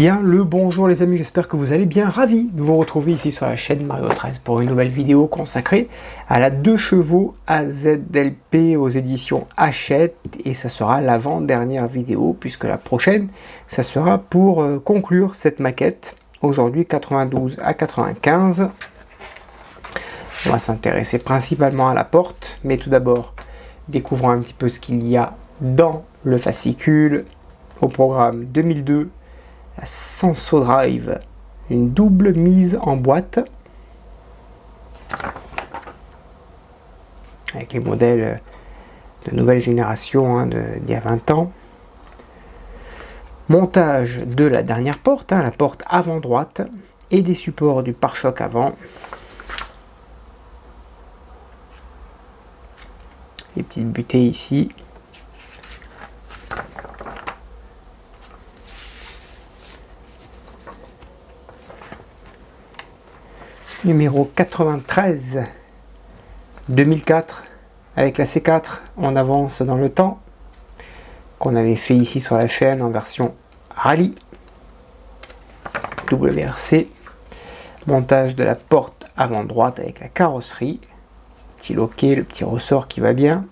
Bien le bonjour les amis, j'espère que vous allez bien, ravi de vous retrouver ici sur la chaîne Mario 13 pour une nouvelle vidéo consacrée à la 2 chevaux AZLP aux éditions Hachette, et ça sera l'avant-dernière vidéo puisque la prochaine ça sera pour conclure cette maquette. Aujourd'hui 92 à 95, on va s'intéresser principalement à la porte, mais tout d'abord découvrons un petit peu ce qu'il y a dans le fascicule. Au programme 2002, la Senso Drive, une double mise en boîte avec les modèles de nouvelle génération d'il y a 20 ans. Montage de la dernière porte, la porte avant droite, et des supports du pare-choc avant. Les petites butées ici. Numéro 93 2004 avec la C4, on avance dans le temps, qu'on avait fait ici sur la chaîne en version rallye WRC. Montage de la porte avant droite avec la carrosserie, petit loquet, le petit ressort qui va bien,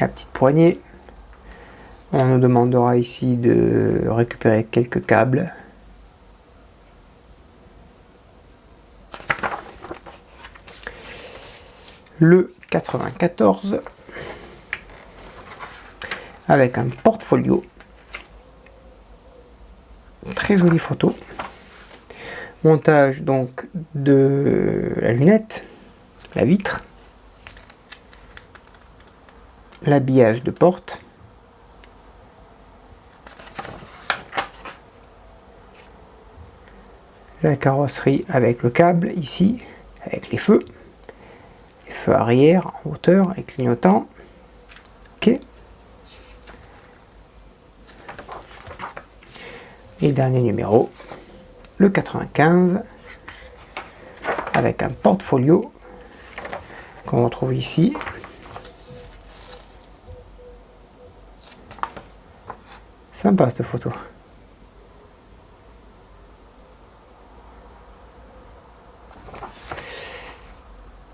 la petite poignée. On nous demandera ici de récupérer quelques câbles. Le 94 avec un portfolio, très jolie photo. Montage donc de la lunette, la vitre, l'habillage de porte, la carrosserie avec le câble ici, avec les feux arrière en hauteur, les clignotants. Ok. Et dernier numéro, le 95, avec un portfolio qu'on retrouve ici. Sympa cette photo.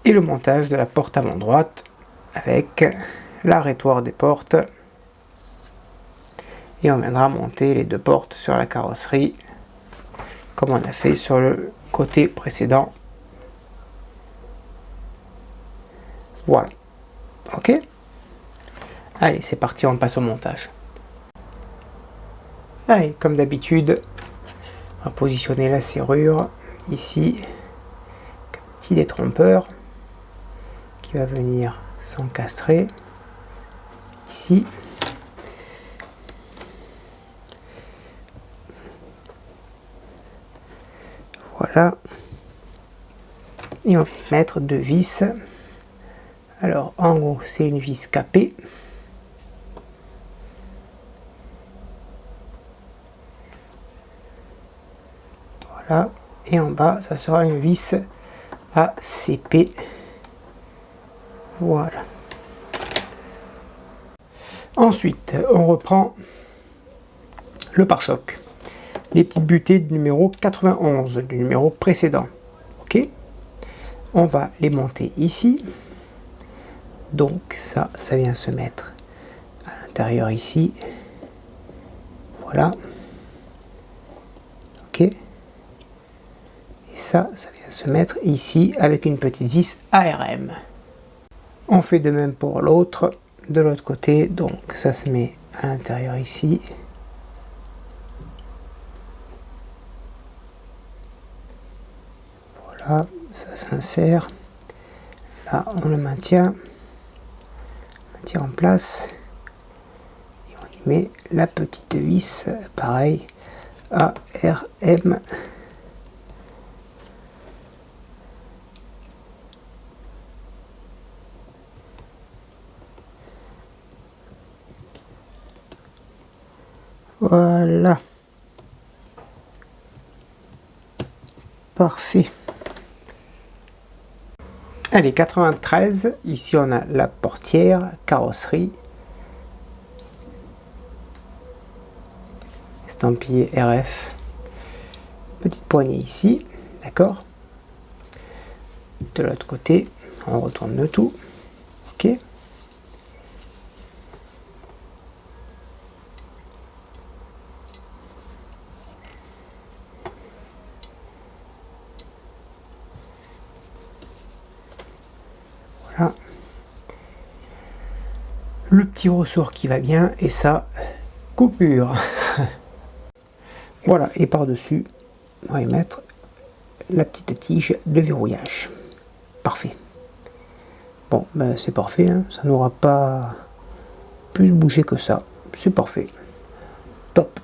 Et le montage de la porte avant droite avec l'arrêtoir des portes, et on viendra monter les deux portes sur la carrosserie comme on a fait sur le côté précédent. Voilà, ok, allez c'est parti, on passe au montage. Allez, comme d'habitude, on va positionner la serrure ici, petit détrompeur qui va venir s'encastrer ici. Voilà. Et on va mettre deux vis. Alors en haut c'est une vis capée. Voilà. Et en bas ça sera une vis ACP. Voilà. Ensuite, on reprend le pare-choc. Les petites butées du numéro 91, du numéro précédent. Ok. On va les monter ici. Donc ça vient se mettre à l'intérieur ici. Voilà. Ok. Et ça vient se mettre ici avec une petite vis ARM. On fait de même pour l'autre, de l'autre côté, donc ça se met à l'intérieur ici. Voilà, ça s'insère. Là, on le maintient en place. Et on y met la petite vis, pareil, ARM. Voilà. Parfait. Allez, 93. Ici, on a la portière, carrosserie. estampillé RF. Petite poignée ici, d'accord. De l'autre côté, on retourne le tout. Ok. Voilà. Le petit ressort qui va bien, et ça, coupure. Voilà, et par-dessus, on va y mettre la petite tige de verrouillage. Parfait. Bon, ben c'est parfait, hein. Ça n'aura pas plus bougé que ça. C'est parfait. Top.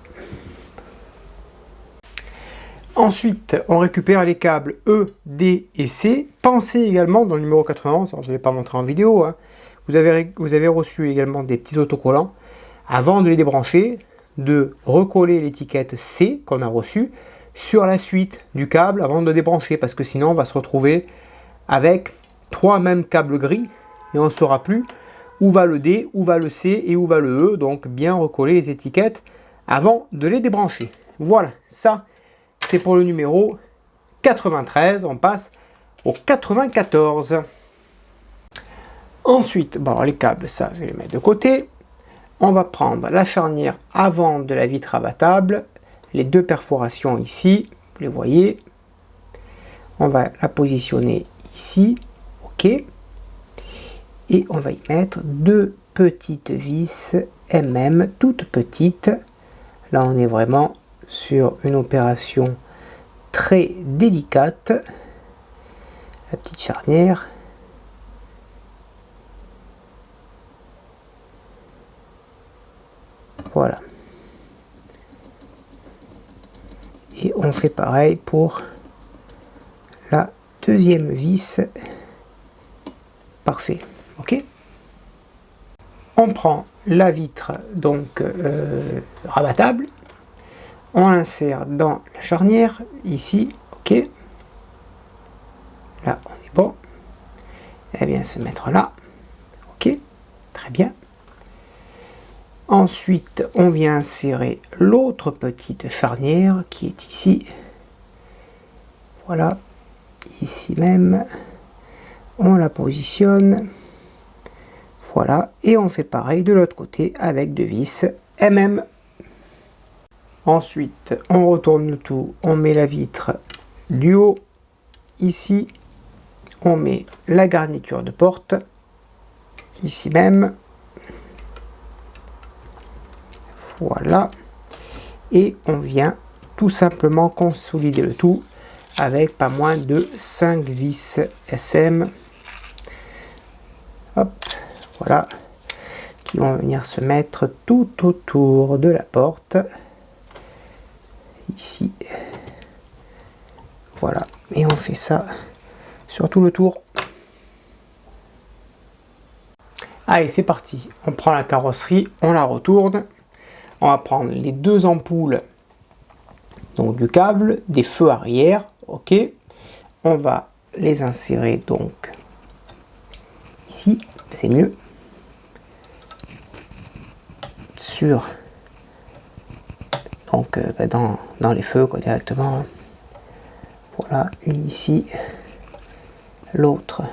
Ensuite, on récupère les câbles E, D et C. Pensez également, dans le numéro 91, alors je ne l'ai pas montré en vidéo, hein, vous avez reçu également des petits autocollants. Avant de les débrancher, de recoller l'étiquette C qu'on a reçue sur la suite du câble avant de le débrancher, parce que sinon on va se retrouver avec 3 mêmes câbles gris et on ne saura plus où va le D, où va le C et où va le E. Donc bien recoller les étiquettes avant de les débrancher. Voilà, ça c'est pour le numéro 93. On passe au 94. Ensuite, bon, les câbles, ça je vais les mettre de côté. On va prendre la charnière avant de la vitre abattable, les 2 perforations ici, vous les voyez. On va la positionner ici, ok. Et on va y mettre 2 petites vis MM, toutes petites. Là, on est vraiment sur une opération très délicate. La petite charnière. Voilà. Et on fait pareil pour la deuxième vis. Parfait. Ok. On prend la vitre donc rabattable. On l'insère dans la charnière ici. Ok. Là, on est bon. Elle vient se mettre là. Ok. Très bien. Ensuite, on vient insérer l'autre petite charnière qui est ici. Voilà, ici même. On la positionne. Voilà, et on fait pareil de l'autre côté avec 2 vis MM. Ensuite, on retourne le tout. On met la vitre du haut ici. On met la garniture de porte ici même. Voilà, et on vient tout simplement consolider le tout avec pas moins de 5 vis SM. Hop, voilà, qui vont venir se mettre tout autour de la porte. Ici. Voilà, et on fait ça sur tout le tour. Allez, c'est parti. On prend la carrosserie, on la retourne. On va prendre les 2 ampoules donc du câble, des feux arrière, ok. On va les insérer donc ici, c'est mieux, sur donc dans les feux quoi, directement. Voilà, une ici, l'autre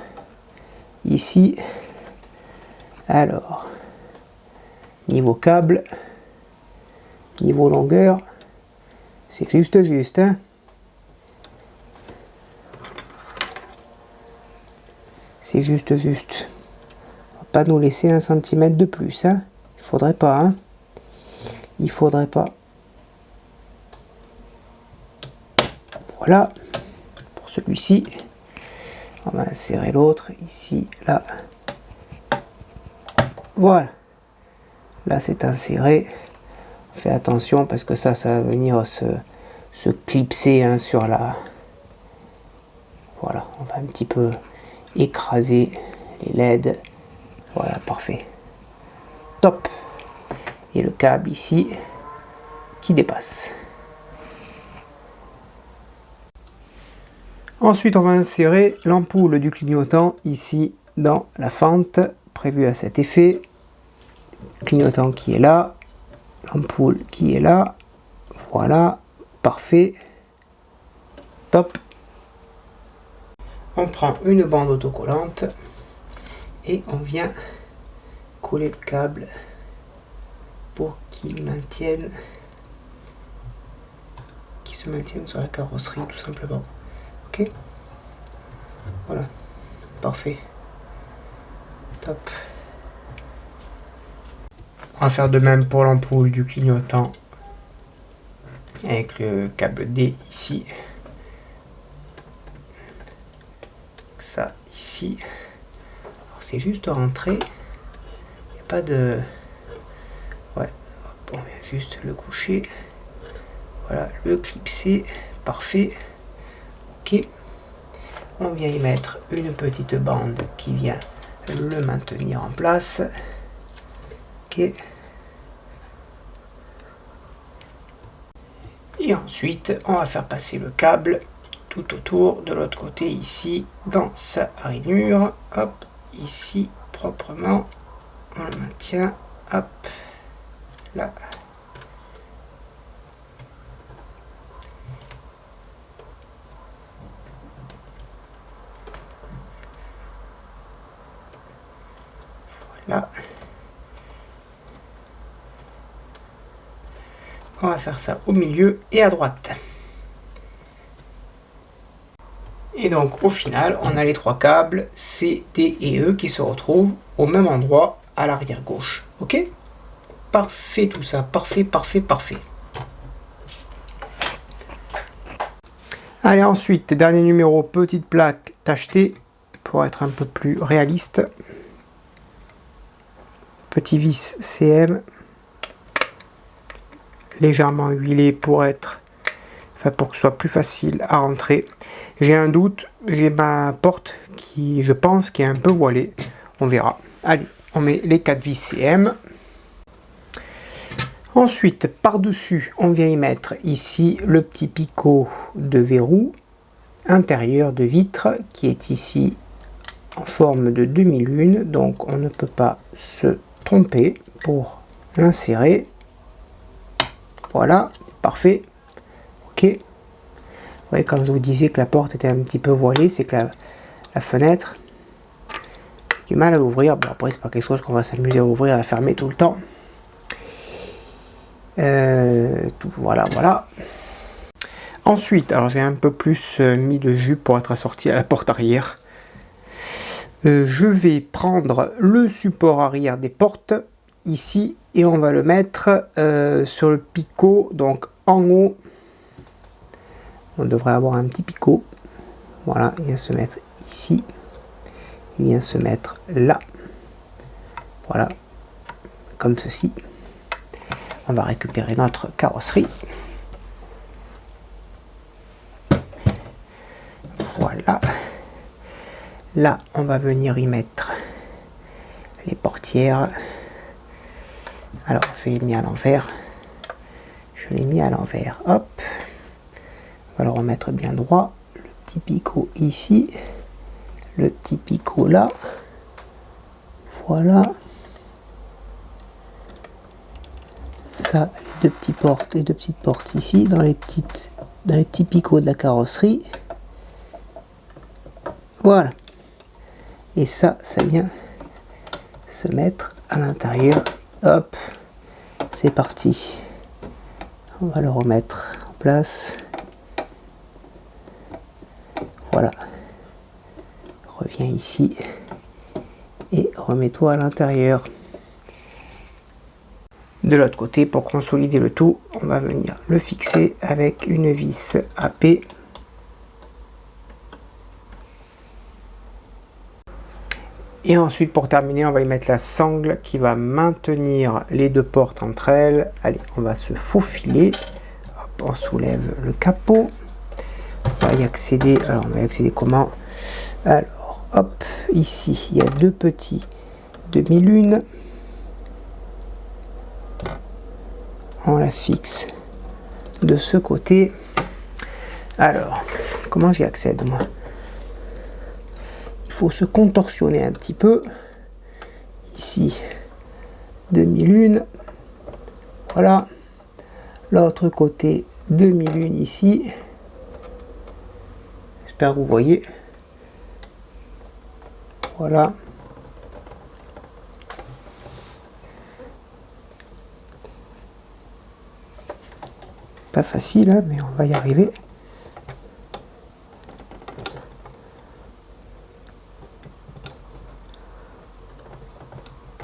ici. Alors, niveau câble. Niveau longueur, c'est juste, hein. C'est juste. On va pas nous laisser 1 cm de plus, hein. Il faudrait pas, hein. Il faudrait pas. Voilà. Pour celui-ci, on va insérer l'autre ici, là. Voilà. Là, c'est inséré. Fais attention parce que ça va venir se clipser hein, sur la... Voilà, on va un petit peu écraser les LED. Voilà, parfait. Top. Et le câble ici qui dépasse. Ensuite, on va insérer l'ampoule du clignotant ici dans la fente prévue à cet effet. Clignotant qui est là. L'ampoule qui est là, Voilà, parfait. Top. On prend une bande autocollante et on vient coller le câble pour qu'il se maintienne sur la carrosserie tout simplement. Ok, voilà, parfait, top. On va faire de même pour l'ampoule du clignotant avec le câble D ici, ça ici. C'est juste rentrer, il n'y a pas de... Ouais, on vient juste le coucher, voilà, le clipser, parfait. Ok, on vient y mettre une petite bande qui vient le maintenir en place. Ok, et ensuite on va faire passer le câble tout autour de l'autre côté ici dans sa rainure. Hop, ici proprement, on le maintient, hop, là. Voilà. On va faire ça au milieu et à droite. Et donc au final, on a les trois câbles C, D et E qui se retrouvent au même endroit à l'arrière gauche. Ok? Parfait tout ça, parfait, parfait, parfait. Allez, ensuite, dernier numéro, petite plaque tachetée pour être un peu plus réaliste. Petit vis CM. Légèrement huilé pour être, pour que ce soit plus facile à rentrer. J'ai un doute, j'ai ma porte qui, je pense, qui est un peu voilée. On verra. Allez, on met les 4 vis CM. Ensuite, par-dessus, on vient y mettre ici le petit picot de verrou intérieur de vitre qui est ici en forme de demi-lune. Donc, on ne peut pas se tromper pour l'insérer. Voilà, parfait. Ok. Vous voyez, comme je vous disais que la porte était un petit peu voilée, c'est que la fenêtre, j'ai du mal à l'ouvrir. Bon, après, c'est pas quelque chose qu'on va s'amuser à ouvrir et à fermer tout le temps. Voilà, voilà. Ensuite, alors j'ai un peu plus mis de jus pour être assorti à la porte arrière. Je vais prendre le support arrière des portes ici et on va le mettre sur le picot, donc en haut. On devrait avoir un petit picot. Voilà, il vient se mettre ici. Il vient se mettre là. Voilà, comme ceci. On va récupérer notre carrosserie. Voilà. Là, on va venir y mettre les portières. Alors, je l'ai mis à l'envers. Je l'ai mis à l'envers. Hop. On va le remettre bien droit. Le petit picot ici. Le petit picot là. Voilà. Ça, les deux petites portes ici, dans les petits picots de la carrosserie. Voilà. Et ça vient se mettre à l'intérieur. Hop, c'est parti. On va le remettre en place. Voilà. Reviens ici et remets-toi à l'intérieur. De l'autre côté, pour consolider le tout, on va venir le fixer avec une vis AP. Et ensuite, pour terminer, on va y mettre la sangle qui va maintenir les deux portes entre elles. Allez, on va se faufiler. Hop, on soulève le capot. On va y accéder. Alors, on va y accéder comment? Alors, hop, ici, il y a deux petits demi-lunes. On la fixe de ce côté. Alors, comment j'y accède, moi? Il faut se contorsionner un petit peu. Ici, demi-lune. Voilà. l'autre côté 2001 ici. J'espère que vous voyez. Voilà. Pas facile, hein, mais on va y arriver.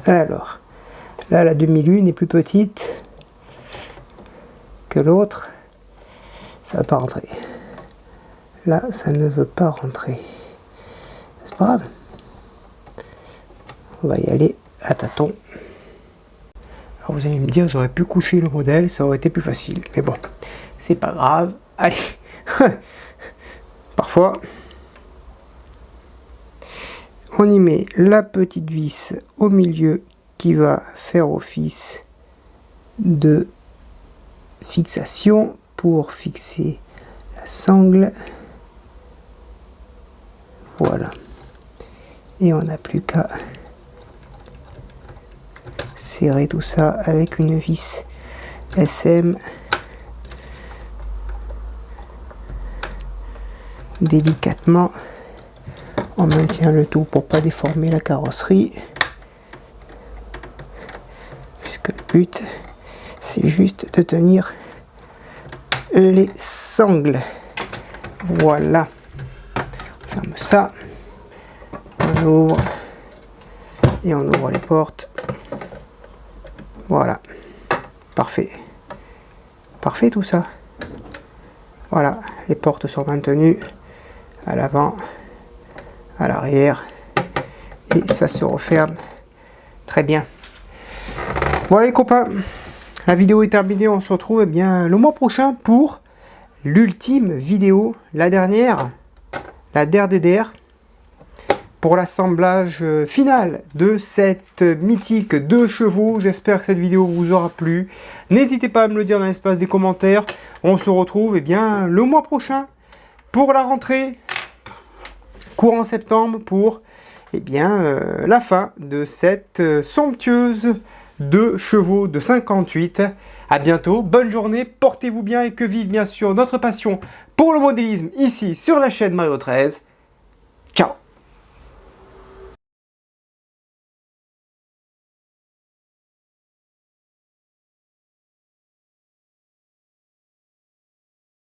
Alors, là, la 2001 est plus petite que l'autre. Ça ne va pas rentrer. Là, ça ne veut pas rentrer. C'est pas grave. On va y aller à tâtons. Alors vous allez me dire, j'aurais pu coucher le modèle, ça aurait été plus facile. Mais bon, c'est pas grave. Allez. Parfois, on y met la petite vis au milieu qui va faire office de fixation pour fixer la sangle. Voilà. Et on n'a plus qu'à serrer tout ça avec une vis SM délicatement. On maintient le tout pour pas déformer la carrosserie, puisque le but c'est juste de tenir les sangles. Voilà, on ferme ça, on ouvre et on ouvre les portes. Voilà, parfait, parfait tout ça. Voilà, les portes sont maintenues à l'avant, à l'arrière, et ça se referme très bien. Voilà les copains, la vidéo est terminée. On se retrouve bien le mois prochain pour l'ultime vidéo, la dernière DDR, pour l'assemblage final de cette mythique 2 chevaux. J'espère que cette vidéo vous aura plu. N'hésitez pas à me le dire dans l'espace des commentaires. On se retrouve bien le mois prochain pour la rentrée, courant septembre, pour la fin de cette somptueuse 2 chevaux de 58. À bientôt, bonne journée, portez-vous bien et que vive bien sûr notre passion pour le modélisme ici sur la chaîne Mario 13.